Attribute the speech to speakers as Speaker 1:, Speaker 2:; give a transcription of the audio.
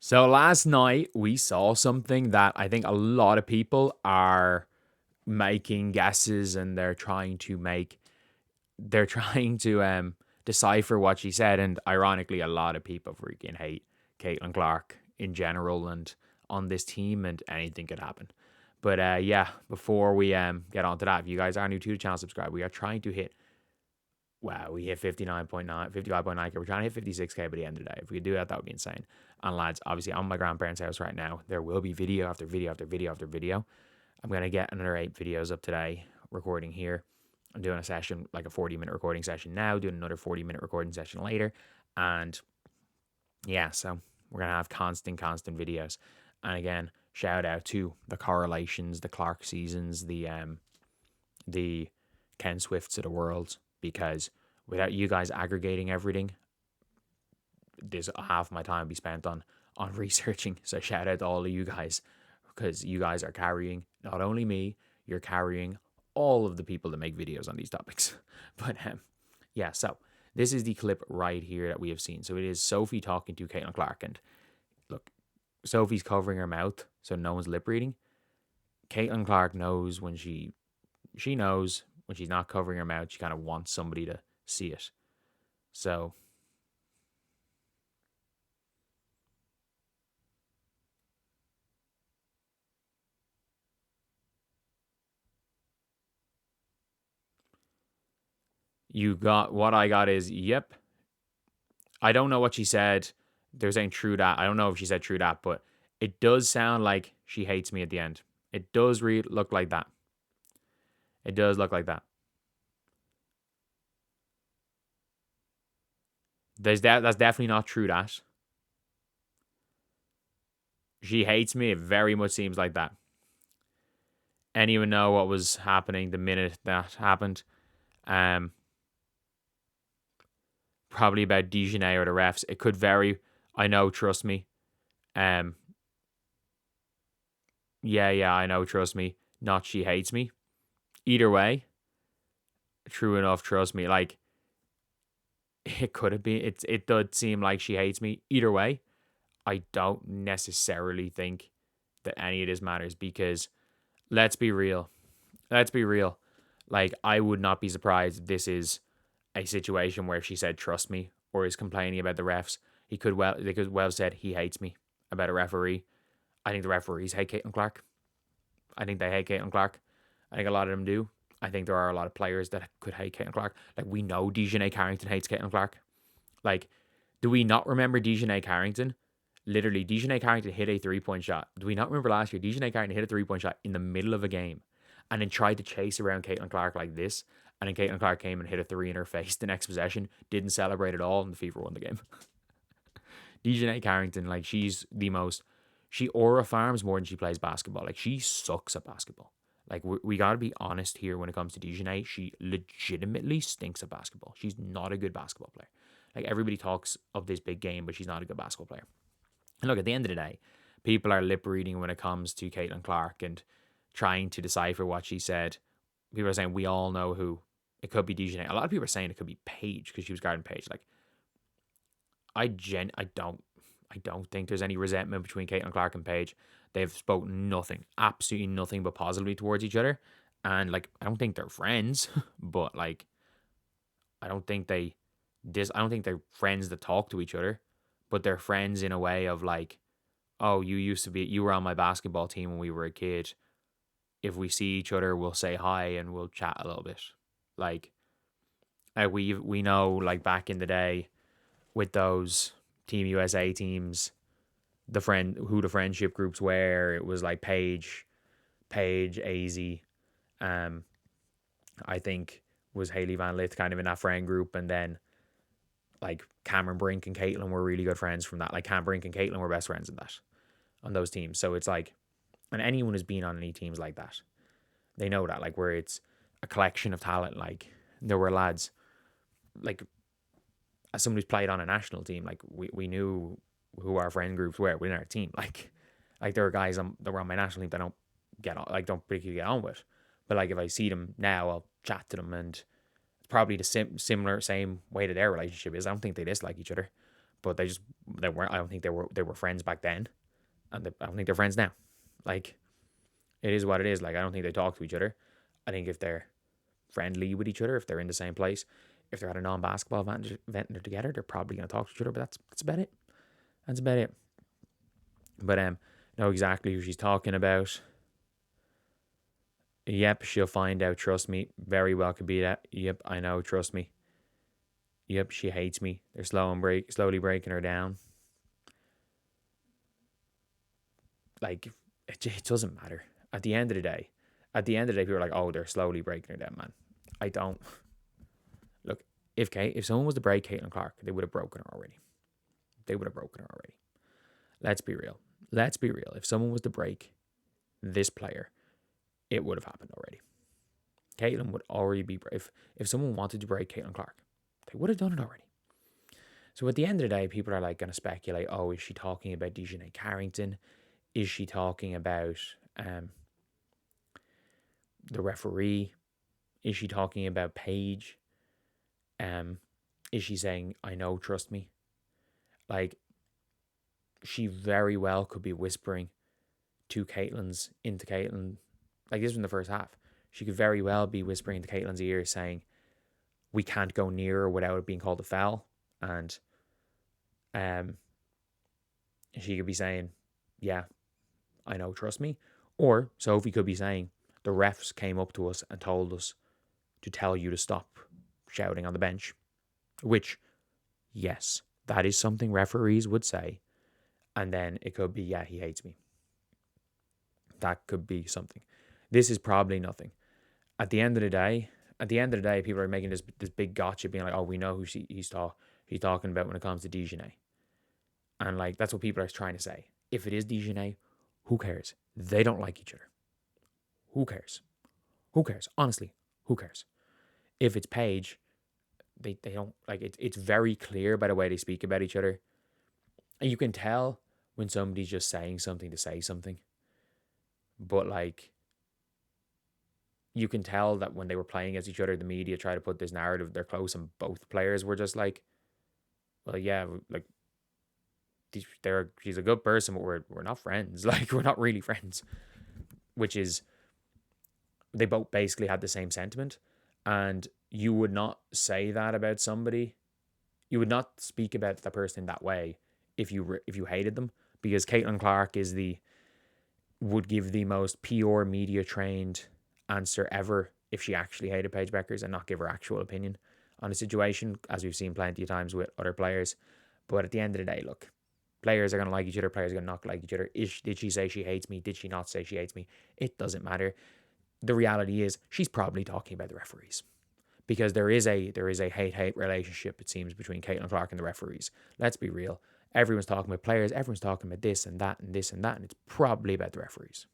Speaker 1: So last night we saw something that I think a lot of people are making guesses and they're trying to decipher what she said, and ironically a lot of people freaking hate Caitlin Clark in general and on this team, and anything could happen. But yeah, before we get on to that, if you guys are new to the channel, subscribe. We are trying to hit, wow, we hit 59.9, 55.9K. We're trying to hit 56K by the end of the day. If we could do that, that would be insane. And lads, obviously, I'm at my grandparents' house right now. There will be video after video after video after video. I'm going to get another 8 videos up today, recording here. I'm doing a session, like a 40-minute recording session now, doing another 40-minute recording session later. And yeah, so we're going to have constant videos. And again, shout out to the Correlations, the Clark Seasons, the Ken Swifts of the world, because without you guys aggregating everything, this half my time be spent on researching. So shout out to all of you guys, because you guys are carrying not only me, you're carrying all of the people that make videos on these topics. But yeah, so this is the clip right here that we have seen. So it is Sophie talking to Caitlin Clark, and look, Sophie's covering her mouth so no one's lip reading. Caitlin Clark knows when she knows when she's not covering her mouth. She kind of wants somebody to see it. So you got what I got is, yep. I don't know what she said. They're saying true that. I don't know if she said true that, but it does sound like she hates me at the end. It does look like that. It does look like that. That's definitely not true that. She hates me. It very much seems like that. Anyone know what was happening the minute that happened? Probably about Dijonay or the refs. It could vary. I know, trust me. Yeah, I know, trust me. Not she hates me. Either way, true enough, trust me. Like, it could have been. It does seem like she hates me. Either way, I don't necessarily think that any of this matters, because let's be real. Let's be real. Like, I would not be surprised if this is a situation where she said trust me or is complaining about the refs. They could well have said he hates me about a referee. I think the referees hate Caitlin Clark. I think they hate Caitlin Clark. I think a lot of them do. I think there are a lot of players that could hate Caitlin Clark. Like, we know Dijonay Carrington hates Caitlin Clark. Like, do we not remember Dijonay Carrington? Literally, Dijonay Carrington hit a 3-point shot. Do we not remember last year? Dijonay Carrington hit a 3-point shot in the middle of a game and then tried to chase around Caitlin Clark like this. And then Caitlin Clark came and hit a 3 in her face the next possession. Didn't celebrate at all, and the Fever won the game. Dijonay Carrington, like, she's the most... She aura farms more than she plays basketball. Like, she sucks at basketball. Like, we got to be honest here when it comes to Dijonay. She legitimately stinks at basketball. She's not a good basketball player. Like, everybody talks of this big game, but she's not a good basketball player. And look, at the end of the day, people are lip reading when it comes to Caitlin Clark and trying to decipher what she said. People are saying we all know who. It could be Dijonay. A lot of people are saying it could be Paige because she was guarding Paige. Like, I don't think there's any resentment between Caitlin Clark and Paige. They've spoken nothing, absolutely nothing but positively towards each other. And like, I don't think they're friends, but like, I don't think they're friends that talk to each other, but they're friends in a way of like, oh, you were on my basketball team when we were a kid. If we see each other, we'll say hi and we'll chat a little bit. Like we know, like, back in the day with those Team USA teams, the friendship groups were. It was like Paige, AZ, I think was Haley Van Lith kind of in that friend group, and then like Cameron Brink and Caitlin were really good friends from that. Like, Cam Brink and Caitlin were best friends in that, on those teams. So it's like, and anyone who's been on any teams like that, they know that, like, where it's a collection of talent. Like, there were lads, like, as someone who's played on a national team, like, we knew who our friend groups were within our team. Like there are guys that were on my national team that I don't get on, like, don't particularly get on with. But like, if I see them now, I'll chat to them, and it's probably the same way that their relationship is. I don't think they dislike each other, but they weren't. I don't think they were friends back then, and I don't think they're friends now. Like, it is what it is. Like, I don't think they talk to each other. I think if they're friendly with each other, if they're in the same place, if they're at a non-basketball event and they're together, they're probably going to talk to each other. But that's about it. That's about it. But know exactly who she's talking about. Yep, she'll find out. Trust me. Very well could be that. Yep, I know. Trust me. Yep, she hates me. They're slowly breaking her down. Like, it doesn't matter. At the end of the day, people are like, oh, they're slowly breaking her down, man. I don't. Look, if someone was to break Caitlin Clark, they would have broken her already. Let's be real. If someone was to break this player, it would have happened already. Caitlin would already be brave. If someone wanted to break Caitlin Clark, they would have done it already. So at the end of the day, people are like going to speculate, oh, is she talking about Dejanay Carrington? Is she talking about the referee? Is she talking about Paige? Is she saying, I know, trust me? Like, she very well could be whispering into Caitlin. Like, this was in the first half. She could very well be whispering into Caitlin's ear saying, we can't go near her without it being called a foul. And she could be saying, yeah, I know, trust me. Or Sophie could be saying, the refs came up to us and told us to tell you to stop shouting on the bench. Which, yes, that is something referees would say. And then it could be, yeah, he hates me. That could be something. This is probably nothing. At the end of the day, people are making this big gotcha, being like, oh, we know who he's talking about when it comes to Dejanay. And like, that's what people are trying to say. If it is Dejanay, who cares? They don't like each other. Who cares? Honestly, who cares? If it's Paige, they don't like it. It's very clear by the way they speak about each other. And you can tell when somebody's just saying something to say something. But like, you can tell that when they were playing against each other, the media tried to put this narrative they're close, and both players were just like, well, yeah, like, she's a good person, but we're not friends. Like, we're not really friends. Which is, they both basically had the same sentiment. And you would not say that about somebody. You would not speak about the person that way if you hated them, because Caitlin Clark would give the most pure media trained answer ever if she actually hated Paige Bueckers and not give her actual opinion on a situation, as we've seen plenty of times with other players. But at the end of the day, look, players are going to like each other, players are going to not like each other. Did she say she hates me? Did she not say she hates me? It doesn't matter. The reality is she's probably talking about the referees, because there is a hate relationship, it seems, between Caitlin Clark and the referees. Let's be real. Everyone's talking about players, everyone's talking about this and that and this and that, and it's probably about the referees.